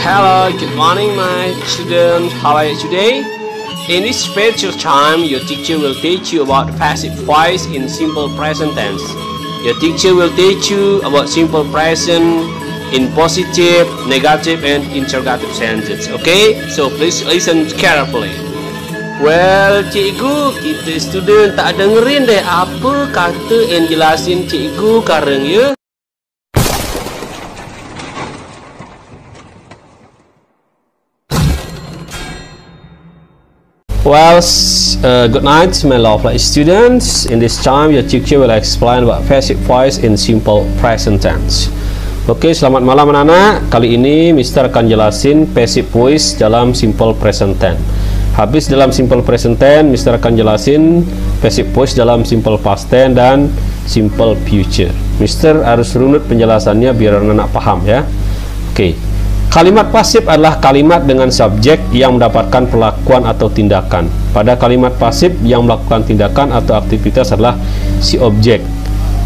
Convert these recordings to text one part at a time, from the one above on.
Hello, good morning my students. How are you today? In this special time, your teacher will teach you about passive voice in simple present tense. Your teacher will teach you about simple present in positive, negative, and interrogative sentences. Okay? So please listen carefully. Well, cikgu, kita student tak dengerin deh apa kata yang jelasin cikgu sekarang ya. Well, good night my lovely students. In this time, your teacher will explain about passive voice in simple present tense. Oke, selamat malam anak-anak. Kali ini Mister akan jelasin passive voice dalam simple present tense. Habis dalam simple present tense, Mister akan jelasin passive voice dalam simple past tense dan simple future. Mister harus runut penjelasannya biar anak-anak paham ya. Oke. Kalimat pasif adalah kalimat dengan subjek yang mendapatkan perlakuan atau tindakan. Pada kalimat pasif yang melakukan tindakan atau aktivitas adalah si objek.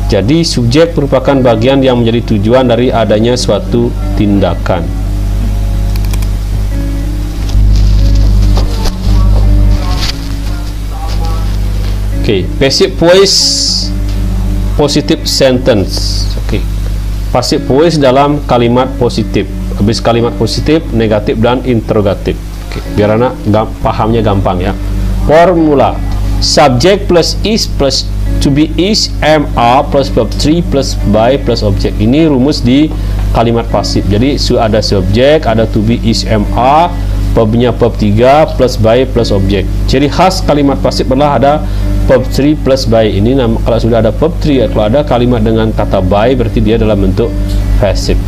Jadi subjek merupakan bagian yang menjadi tujuan dari adanya suatu tindakan. Oke, passive voice, positive sentence. Oke, passive voice dalam kalimat positif. Habis kalimat positif, negatif, dan interrogatif. Oke, biar anak pahamnya gampang ya. Formula: subject plus is plus to be is am plus verb 3 plus by plus object. Ini rumus di kalimat pasif. Jadi ada subjek, ada to be is am, verbnya verb 3 plus by plus object. Ciri khas kalimat pasif adalah ada verb 3 plus by. Ini kalau sudah ada verb 3, kalau ada kalimat dengan kata by berarti dia dalam bentuk passive.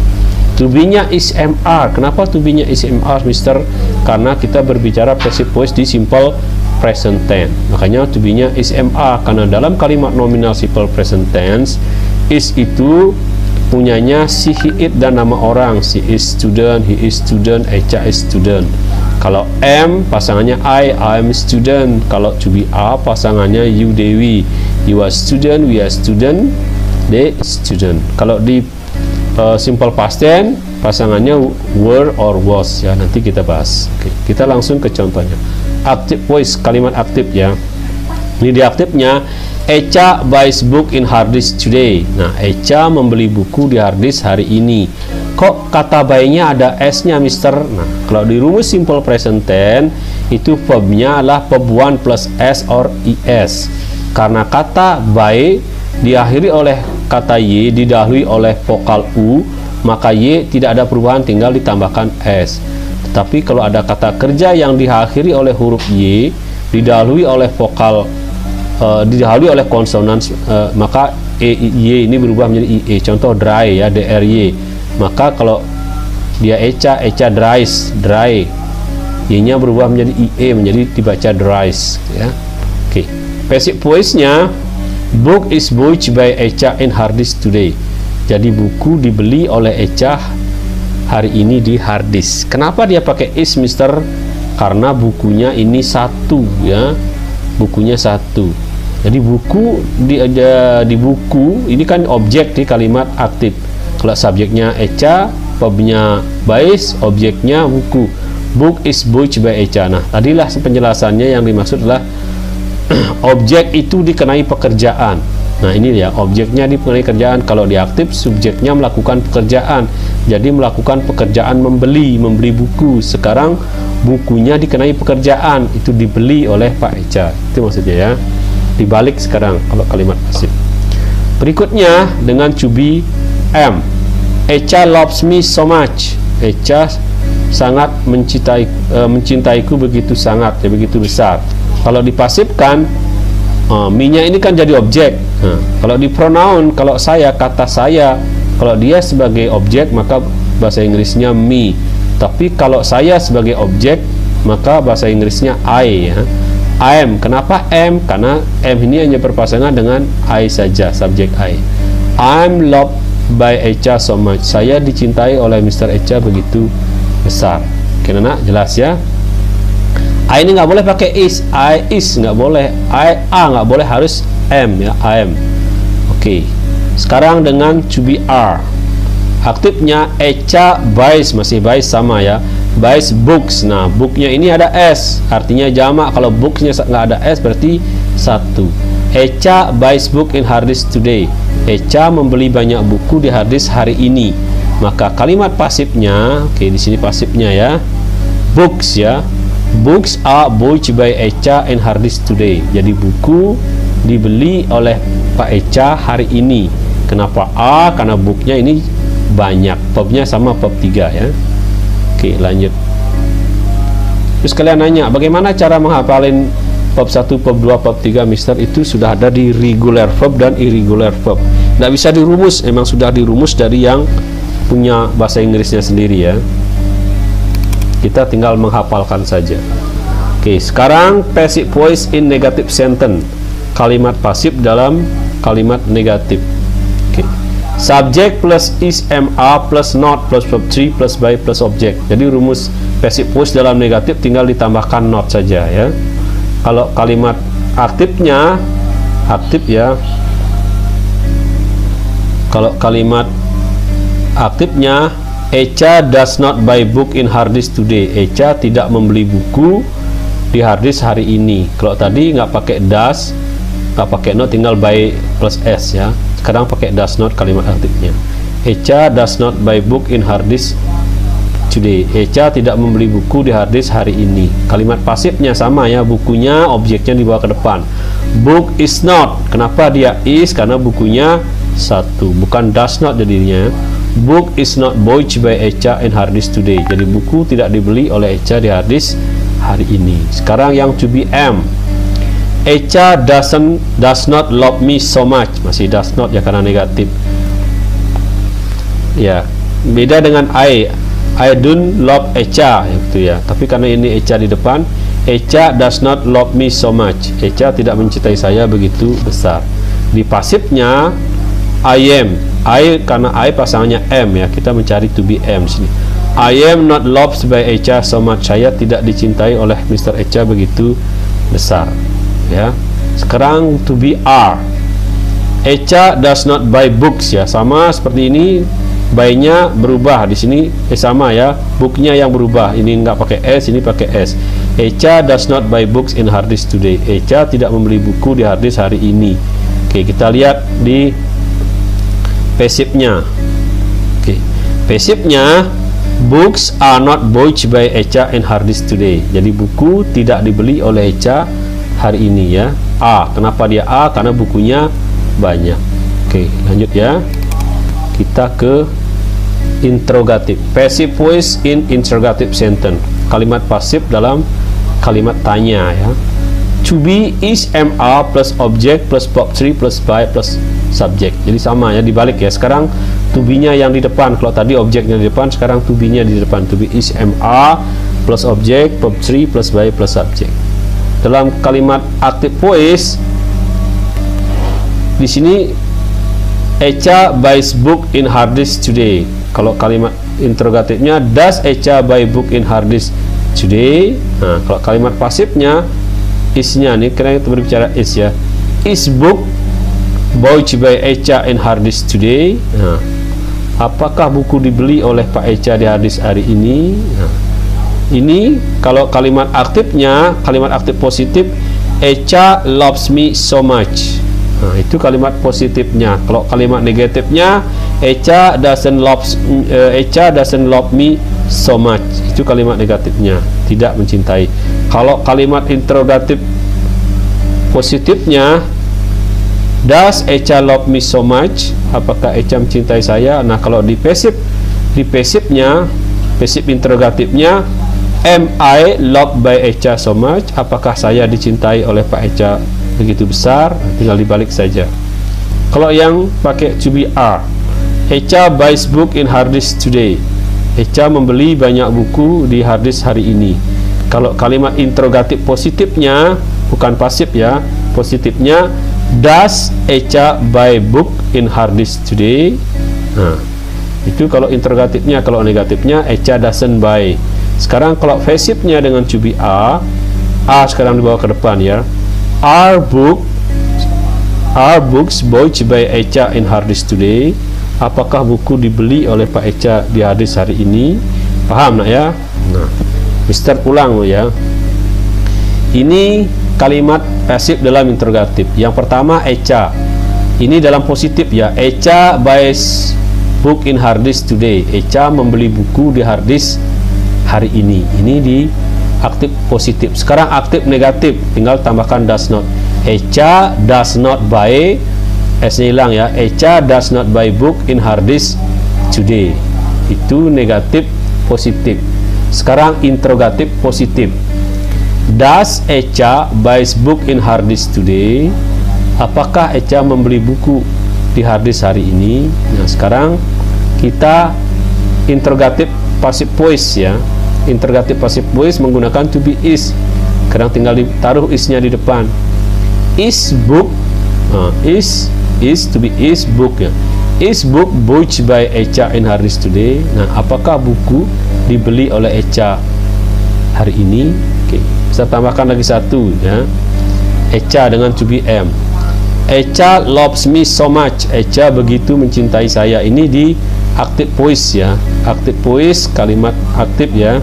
To be-nya is mr. Kenapa to be-nya is mr, Mister? Karena kita berbicara passive voice di simple present tense. Makanya to be-nya is mr. Karena dalam kalimat nominal simple present tense, is itu punyanya si, he, it, dan nama orang. She is student, he is student, Echa is student. Kalau am, pasangannya I am student. Kalau to be are, pasangannya you, Dewi. You are student, we are student, they student. Kalau di simple past tense, pasangannya were or was ya, nanti kita bahas. Oke, kita langsung ke contohnya. Active voice, kalimat aktif ya. Ini di aktifnya, Echa buys book in harddisk today. Nah, Echa membeli buku di harddisk hari ini. Kok kata buy-nya ada s-nya, Mister? Nah, kalau di rumus simple present tense itu verbnya adalah verb 1 plus s or es. Karena kata buy diakhiri oleh kata y, didahului oleh vokal u, maka y tidak ada perubahan, tinggal ditambahkan s. Tetapi kalau ada kata kerja yang diakhiri oleh huruf y, didahului oleh vokal didahului oleh konsonan, maka y ini berubah menjadi ie. Contoh dry ya, dry. Maka kalau dia echa dries, dry, y-nya berubah menjadi ie, menjadi dibaca dries ya. Oke. Passive voice-nya, book is bought by Echa in harddisk today. Jadi buku dibeli oleh Echa hari ini di harddisk. Kenapa dia pakai is, Mister? Karena bukunya ini satu ya. Bukunya satu. Jadi buku di buku ini kan objek di kalimat aktif. Kalau subjeknya Echa, verbnya buys, objeknya buku. Book is bought by Echa. Nah, tadilah penjelasannya yang dimaksud adalah objek itu dikenai pekerjaan. Nah, ini ya, objeknya dikenai kerjaan. Kalau diaktif, subjeknya melakukan pekerjaan. Jadi melakukan pekerjaan membeli buku. Sekarang bukunya dikenai pekerjaan, itu dibeli oleh Pak Echa. Itu maksudnya ya. Dibalik sekarang kalau kalimat pasif. Berikutnya dengan to be am. Echa loves me so much. Echa sangat mencintaiku begitu sangat, ya, begitu besar. Kalau dipasifkan, me-nya ini kan jadi objek. Nah, kalau di pronoun, kalau saya, kata saya, kalau dia sebagai objek, maka bahasa Inggrisnya me. Tapi kalau saya sebagai objek, maka bahasa Inggrisnya I ya. I am. Kenapa am? Karena am ini hanya berpasangan dengan I saja, subjek I. I'm loved by Echa so much. Saya dicintai oleh Mr. Echa begitu besar. Oke, nak jelas ya. I ini nggak boleh pakai is, I is nggak boleh, I nggak boleh, harus am ya, I am. Oke. Sekarang dengan to be are. Aktifnya Echa buys, masih buys sama ya, buys books. Nah, booknya ini ada S, artinya jamak. Kalau booksnya nggak ada S berarti satu. Echa buys book in hard disk today. Echa membeli banyak buku di hard disk hari ini. Maka kalimat pasifnya, oke, di sini pasifnya ya, books ya. Books are bought by Echa in hard disk today. Jadi buku dibeli oleh Pak Echa hari ini. Kenapa A? Karena booknya ini banyak, verbnya sama verb 3 ya. Oke, lanjut. Terus kalian nanya, bagaimana cara menghafalin verb 1, verb 2, verb 3, Mister? Itu sudah ada di regular verb dan irregular verb. Nggak bisa dirumus, emang sudah dirumus dari yang punya bahasa Inggrisnya sendiri ya. Kita tinggal menghafalkan saja. Oke, sekarang passive voice in negative sentence. Kalimat pasif dalam kalimat negatif. Oke. Subject plus is am plus not plus verb 3 plus by plus object. Jadi rumus passive voice dalam negatif tinggal ditambahkan not saja ya. Kalau kalimat aktifnya aktif ya. Kalau kalimat aktifnya Echa does not buy book in hard disk today. Echa tidak membeli buku di hard disk hari ini. Kalau tadi nggak pakai does, nggak pakai not, tinggal buy plus s ya. Sekarang pakai does not kalimat aktifnya. Echa does not buy book in hard disk today. Echa tidak membeli buku di hard disk hari ini. Kalimat pasifnya sama ya, bukunya objeknya dibawa ke depan. Book is not. Kenapa dia is? Karena bukunya satu, bukan does not jadinya. Book is not bought by Echa in hard disk today. Jadi buku tidak dibeli oleh Echa di hard disk hari ini. Sekarang yang to be am. Echa does not love me so much. Masih does not ya karena negatif. Ya, beda dengan I don't love Echa gitu ya. Tapi karena ini Echa di depan, Echa does not love me so much. Echa tidak mencintai saya begitu besar. Di pasifnya I am. I karena I pasangannya am ya. Kita mencari to be am sini. I am not loved by Echa so much. Saya tidak dicintai oleh Mr. Echa begitu besar. Ya. Sekarang to be are. Echa does not buy books ya, sama seperti ini. Buy-nya berubah di sini sama ya, booknya yang berubah. Ini nggak pakai s, ini pakai s. Echa does not buy books in hard disk today. Echa tidak membeli buku di hard disk hari ini. Oke, kita lihat di pasifnya. Oke, pasifnya books are not bought by Echa in hard disk today. Jadi buku tidak dibeli oleh Echa hari ini ya. A, kenapa dia A? Karena bukunya banyak. Oke, lanjut ya. Kita ke interrogative. Passive voice in interrogative sentence. Kalimat pasif dalam kalimat tanya ya. To be is am plus object plus verb 3 plus by plus subject. Jadi sama ya, dibalik ya. Sekarang to be-nya yang di depan. Kalau tadi objeknya di depan, sekarang to be-nya di depan. To be is am plus object verb 3 plus by plus subject. Dalam kalimat active voice di sini Echa buys book in hard disk today. Kalau kalimat interrogatifnya does Echa buy book in hard disk today. Nah, kalau kalimat pasifnya is-nya nih, karena kita berbicara is ya. Is book bought by Echa in hard disk today. Nah, apakah buku dibeli oleh Pak Echa di hard disk hari ini? Nah, ini kalau kalimat aktifnya, kalimat aktif positif, Echa loves me so much. Nah, itu kalimat positifnya. Kalau kalimat negatifnya, Echa doesn't love me so much. Itu kalimat negatifnya, tidak mencintai. Kalau kalimat interrogatif positifnya, does Echa love me so much? Apakah Echa mencintai saya? Nah, kalau di pasifnya, pasif interrogatifnya, am I loved by Echa so much? Apakah saya dicintai oleh Pak Echa begitu besar? Tinggal dibalik saja. Kalau yang pakai to be are, Echa buys book in hard disk today. Echa membeli banyak buku di hard disk hari ini. Kalau kalimat interrogatif positifnya, bukan pasif ya, positifnya does Echa buy book in hard disk today? Nah, itu kalau interrogatifnya. Kalau negatifnya, Echa doesn't buy. Sekarang kalau pasifnya dengan to be are sekarang dibawa ke depan ya. Are books bought by Echa in hard disk today? apakah buku dibeli oleh Pak Echa di hadis hari ini? Paham nak ya? Nah, Mister ulang ya. Ini kalimat pasif dalam interrogatif. Yang pertama Echa. Ini dalam positif ya. Echa buys book in harddisk today. Echa membeli buku di harddisk hari ini. Ini di aktif positif. Sekarang aktif negatif, tinggal tambahkan does not. Echa does not buy, S-nya hilang ya. Echa does not buy book in harddisk today. Itu negatif positif. Sekarang interrogatif positif. Does Echa buys book in harddisk today? Apakah Echa membeli buku di harddisk hari ini? Nah, sekarang kita interrogatif passive voice ya. Interrogatif passive voice menggunakan to be is. Sekarang tinggal ditaruh is-nya di depan. Is book, is to be is book ya. Is book bought by Echa in harddisk today? Nah, apakah buku dibeli oleh Echa hari ini? Oke, bisa tambahkan lagi satu ya. Echa dengan to be am. Echa loves me so much. Echa begitu mencintai saya. Ini di aktif voice ya. Aktif voice, kalimat aktif ya.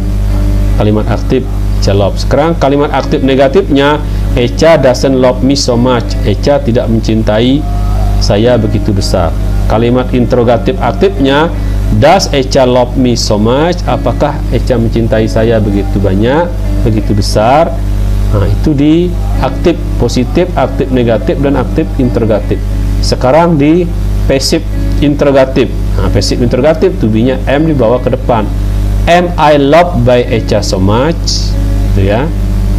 Kalimat aktif Echa loves. Sekarang kalimat aktif negatifnya, Echa doesn't love me so much. Echa tidak mencintai saya begitu besar. Kalimat interrogatif aktifnya, does Echa love me so much? Apakah Echa mencintai saya begitu banyak, begitu besar? Nah, itu di aktif positif, aktif negatif, dan aktif interrogatif. Sekarang di passive interrogatif. Nah, passive interrogatif to be-nya am dibawa ke depan. Am I loved by Echa so much? Itu ya.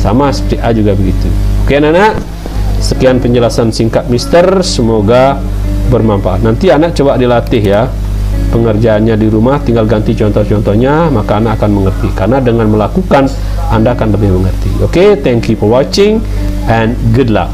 Sama seperti A juga begitu. Oke anak-anak, sekian penjelasan singkat Mister, semoga bermanfaat. Nanti anak coba dilatih ya pengerjaannya di rumah, tinggal ganti contoh-contohnya, maka anak akan mengerti. Karena dengan melakukan Anda akan lebih mengerti. Oke, thank you for watching and good luck.